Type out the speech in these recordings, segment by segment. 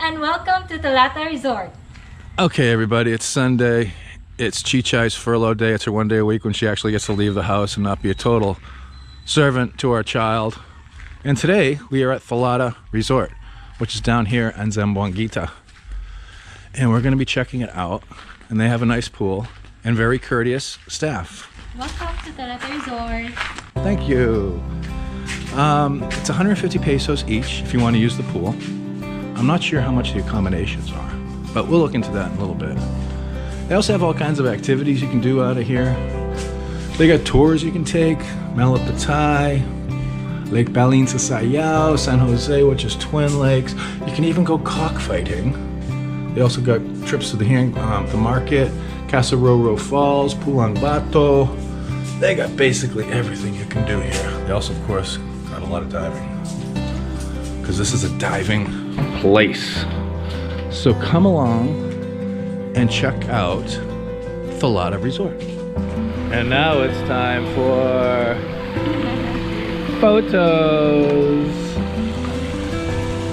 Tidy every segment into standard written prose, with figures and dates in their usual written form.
and welcome to Thalatta Resort. Okay, everybody, it's Sunday. It's Chichai's furlough day. It's her 1 day a week when she actually gets to leave the house and not be a total servant to our child. And today we are at Thalatta Resort, which is down here in Zamboanguita. And we're going to be checking it out. And they have a nice pool and very courteous staff. Welcome to Thalatta Resort. Thank you. It's 150 pesos each if you want to use the pool. I'm not sure how much the accommodations are, but we'll look into that in a little bit. They also have all kinds of activities you can do out of here. They got tours you can take, Malapatay, Lake Balin sa Sayao, San Jose, which is Twin Lakes. You can even go cockfighting. They also got trips to the market, Casaroro Falls, Pulang Bato. They got basically everything you can do here. They also, of course, got a lot of diving, because this is a diving place. So come along and check out Thalatta Resort. And now it's time for photos.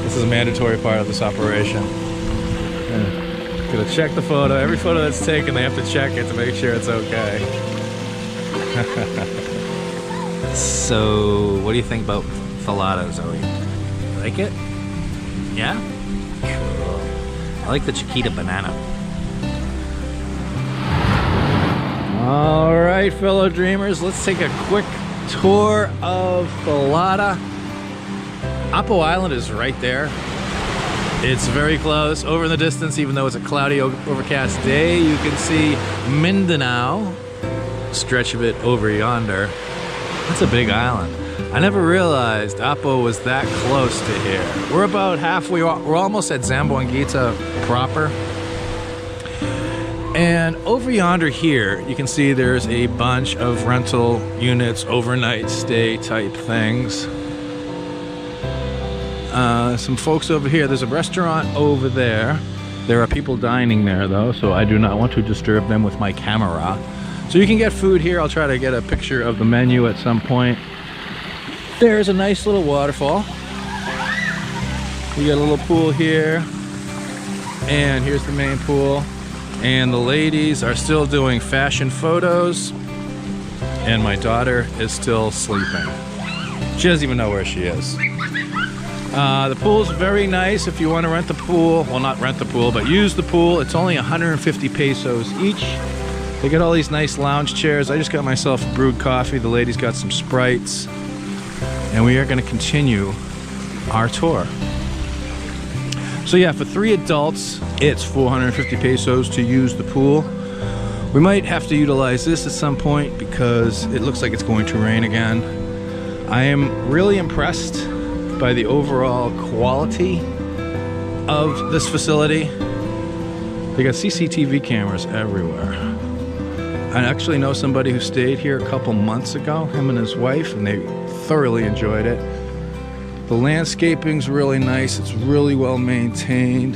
This is a mandatory part of this operation. Gonna check the photo. Every photo that's taken, they have to check it to make sure it's okay. So, what do you think about Thalatta, Zoe? Like it? Yeah? Cool. I like the Chiquita banana. All right, fellow dreamers, let's take a quick tour of Thalatta. Apo Island is right there. It's very close. Over in the distance, even though it's a cloudy, overcast day, you can see Mindanao. Stretch of it over yonder. That's a big island. I never realized Apo was that close to here. We're about halfway, we're almost at Zamboanguita proper. And over yonder here, you can see there's a bunch of rental units, overnight stay type things. Some folks over here. There's a restaurant over there. There are people dining there though, so I do not want to disturb them with my camera. So you can get food here. I'll try to get a picture of the menu at some point. There's a nice little waterfall. We got a little pool here. And here's the main pool. And the ladies are still doing fashion photos. And my daughter is still sleeping. She doesn't even know where she is. The pool's very nice if you want to rent the pool. Well, not rent the pool, but use the pool. It's only 150 pesos each. They got all these nice lounge chairs. I just got myself a brewed coffee. The ladies got some Sprites. And we are going to continue our tour. So yeah, for 3 adults, it's 450 pesos to use the pool. We might have to utilize this at some point because it looks like it's going to rain again. I am really impressed by the overall quality of this facility. They got CCTV cameras everywhere. I actually know somebody who stayed here a couple months ago, him and his wife, and they thoroughly enjoyed it. The landscaping's really nice. It's really well maintained.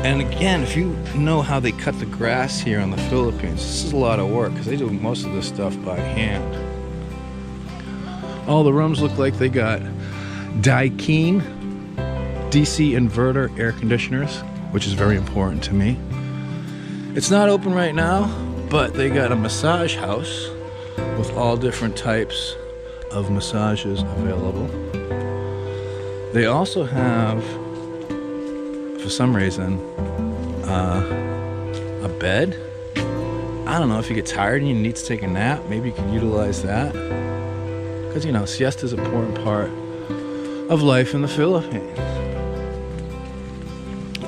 And again, if you know how they cut the grass here in the Philippines, this is a lot of work because they do most of this stuff by hand. All the rooms look like they got Daikin DC inverter air conditioners, which is very important to me. It's not open right now, but they got a massage house with all different types of massages available. They also have, for some reason, a bed. I don't know, if you get tired and you need to take a nap, maybe you can utilize that. Because, you know, siesta is an important part of life in the Philippines.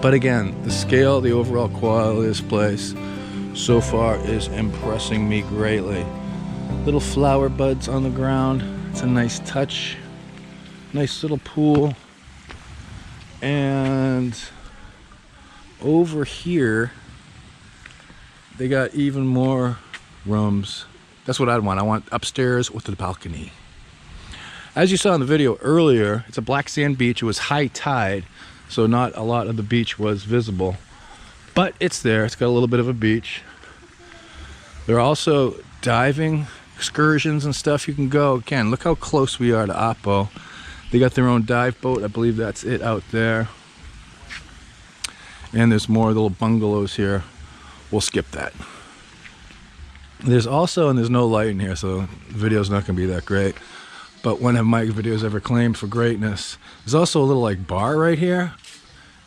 But again, the scale, the overall quality of this place so far is impressing me greatly. Little flower buds on the ground. It's a nice touch. Nice little pool. And over here, they got even more rooms. That's what I'd want. I want upstairs with the balcony. As you saw in the video earlier, it's a black sand beach. It was high tide, so not a lot of the beach was visible. But it's there. It's got a little bit of a beach. There are also diving excursions and stuff you can go. Again, look how close we are to Apo. They got their own dive boat. I believe that's it out there. And there's more little bungalows here. We'll skip that. There's also, and there's no light in here, so the video's not gonna be that great. But when have my videos ever claimed for greatness? There's also a little like bar right here.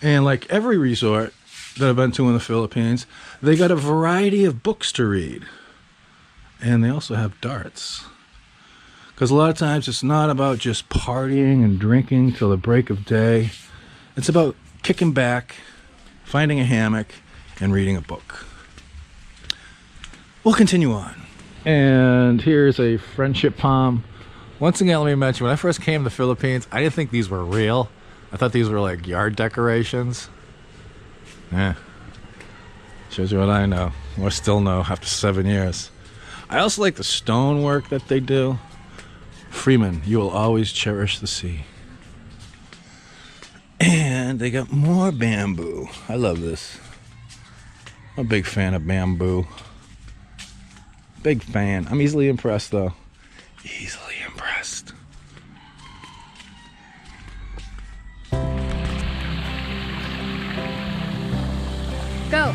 And like every resort that I've been to in the Philippines, they got a variety of books to read. And they also have darts. Because a lot of times it's not about just partying and drinking till the break of day. It's about kicking back, finding a hammock, and reading a book. We'll continue on. And here's a friendship palm. Once again, let me mention, when I first came to the Philippines, I didn't think these were real. I thought these were like yard decorations. Yeah. Shows you what I know, or still know after 7 years. I also like the stonework that they do. Freeman, you will always cherish the sea. And they got more bamboo. I love this. I'm a big fan of bamboo. Big fan. I'm easily impressed though. Easily impressed. Go.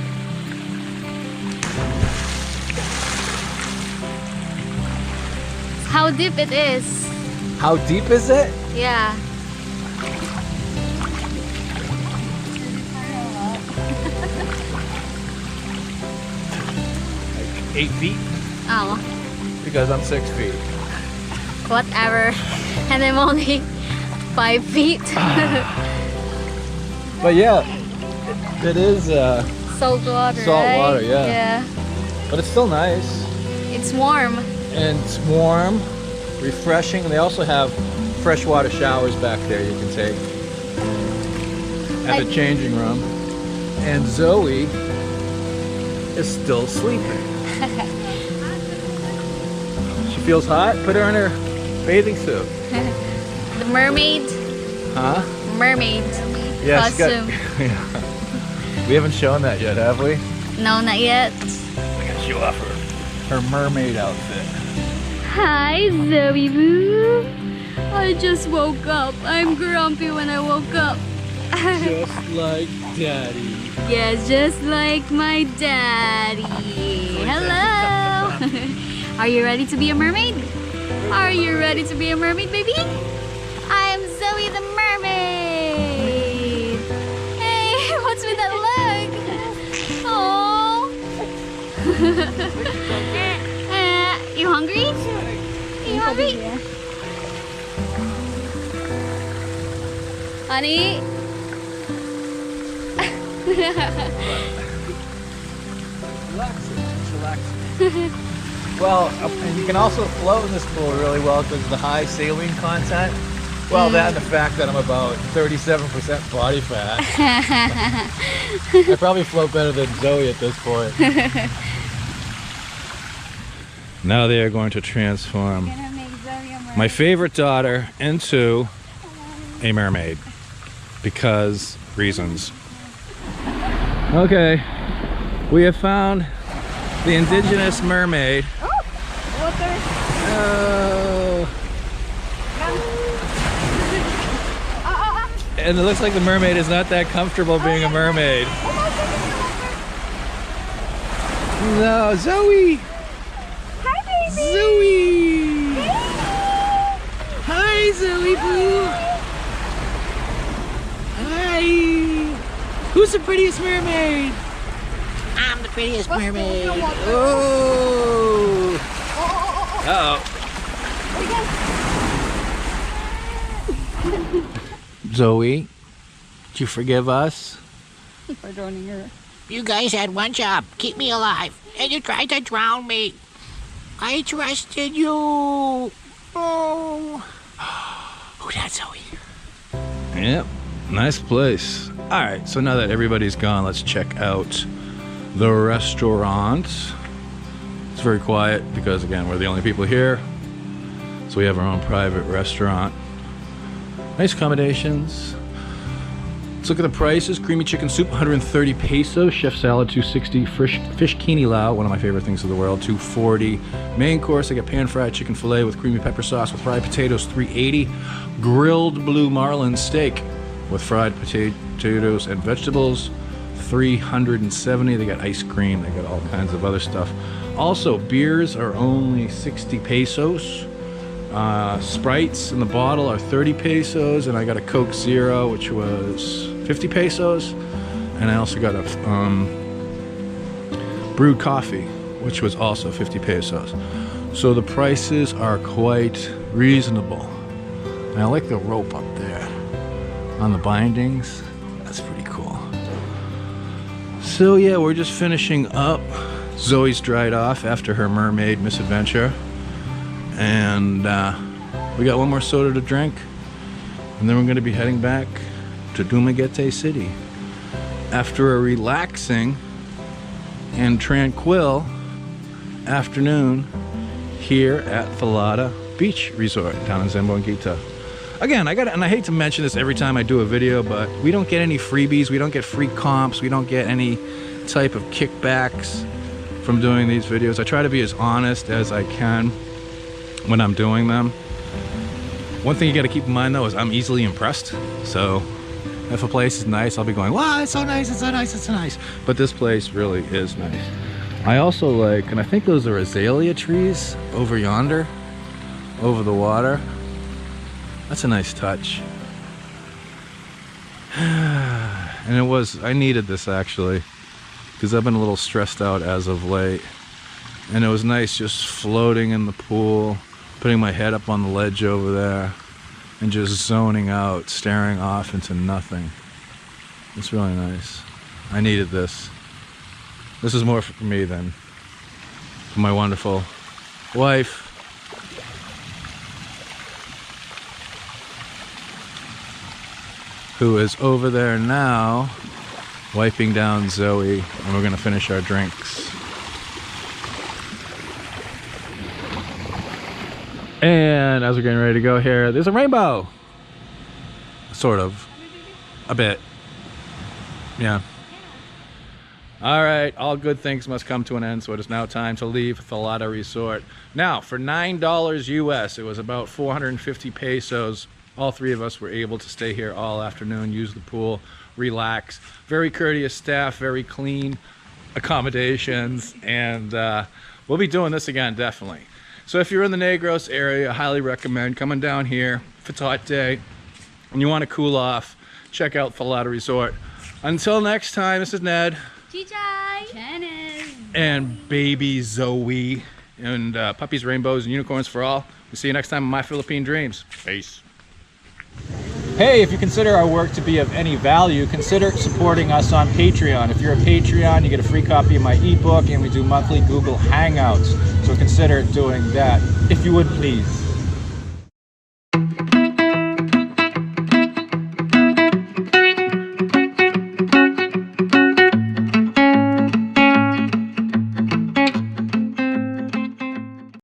How deep it is. How deep is it? Yeah. Like 8 feet? Oh, Because I'm 6 feet. whatever. And I'm only 5 feet. But yeah, it is Salt water, Salt right? water, yeah. Yeah. but it's still nice. It's warm. And it's warm, refreshing, and they also have freshwater showers back there you can take at the changing room. And Zoe is still sleeping. She feels hot. Put her in her bathing suit. The mermaid. Huh? Mermaid. Yeah, she's got- Costume. Yeah. We haven't shown that yet, have we? No, not yet. I gotta show off her mermaid outfit. Hi, Zoe Boo. I just woke up. I'm grumpy when I woke up. Just like Daddy. Yes, just like my daddy. Hello. Are you ready to be a mermaid? Are you ready to be a mermaid, baby? I'm Zoe the mermaid. Hey, what's with that leg? Oh. You hungry? You hungry? Honey? Relaxing. Well, and you can also float in this pool really well because of the high saline content. Well, that and the fact that I'm about 37% body fat. I probably float better than Zoe at this point. Now they are going to transform my favorite daughter into a mermaid because reasons. Okay, we have found the indigenous mermaid. Oh, water. Oh. And it looks like the mermaid is not that comfortable being a mermaid. No, Zoe! Hi, baby. Zoe! Hi, Zoe Boo! Hi! Who's the prettiest mermaid? I'm the prettiest mermaid. Oh! Uh-oh. Zoe, did you forgive us? You guys had one job, keep me alive, and you tried to drown me. I trusted you. Oh. Who that, Zoe? Yep, nice place. All right, so now that everybody's gone, let's check out the restaurant. It's very quiet because, again, we're the only people here. So we have our own private restaurant. Nice accommodations. Let's look at the prices. Creamy chicken soup, 130 pesos. Chef salad, 260. Fish kini lao, one of my favorite things in the world, 240. Main course, I got pan-fried chicken fillet with creamy pepper sauce with fried potatoes, 380. Grilled blue marlin steak with fried potatoes and vegetables, 370. They got ice cream, they got all kinds of other stuff. Also, beers are only 60 pesos. Sprites in the bottle are 30 pesos, and I got a Coke Zero, which was 50 pesos. And I also got a brewed coffee, which was also 50 pesos. So the prices are quite reasonable. And I like the rope up there on the bindings. That's pretty cool. So yeah, we're just finishing up. Zoe's dried off after her mermaid misadventure. And we got one more soda to drink. And then we're gonna be heading back to Dumaguete City after a relaxing and tranquil afternoon here at Thalatta Beach Resort down in Zamboanguita. Again, and I hate to mention this every time I do a video, but we don't get any freebies, we don't get free comps, we don't get any type of kickbacks from doing these videos. I try to be as honest as I can when I'm doing them. One thing you got to keep in mind though is I'm easily impressed. So if a place is nice, I'll be going, wow, it's so nice, it's so nice, it's so nice. But this place really is nice. I also like, and I think those are azalea trees over yonder, over the water. That's a nice touch. And I needed this actually, because I've been a little stressed out as of late. And it was nice just floating in the pool, putting my head up on the ledge over there, and just zoning out, staring off into nothing. It's really nice. I needed this. This is more for me than for my wonderful wife. Who is over there now, wiping down Zoe, and we're gonna finish our drinks. And as we're getting ready to go here, there's a rainbow. Sort of. A bit. Yeah. All right, all good things must come to an end, so it is now time to leave Thalatta Resort. Now, for $9 US, it was about 450 pesos. All three of us were able to stay here all afternoon, use the pool, relax. Very courteous staff, very clean accommodations, and we'll be doing this again, definitely. So if you're in the Negros area, I highly recommend coming down here if it's a hot day and you want to cool off. Check out Thalatta Resort. Until next time, this is Ned. Chichai. Janice. And baby Zoe. And puppies, rainbows, and unicorns for all. We'll see you next time on My Philippine Dreams. Peace. Hey, if you consider our work to be of any value, consider supporting us on Patreon. If you're a Patreon, you get a free copy of my ebook, and we do monthly Google Hangouts. So consider doing that, if you would please.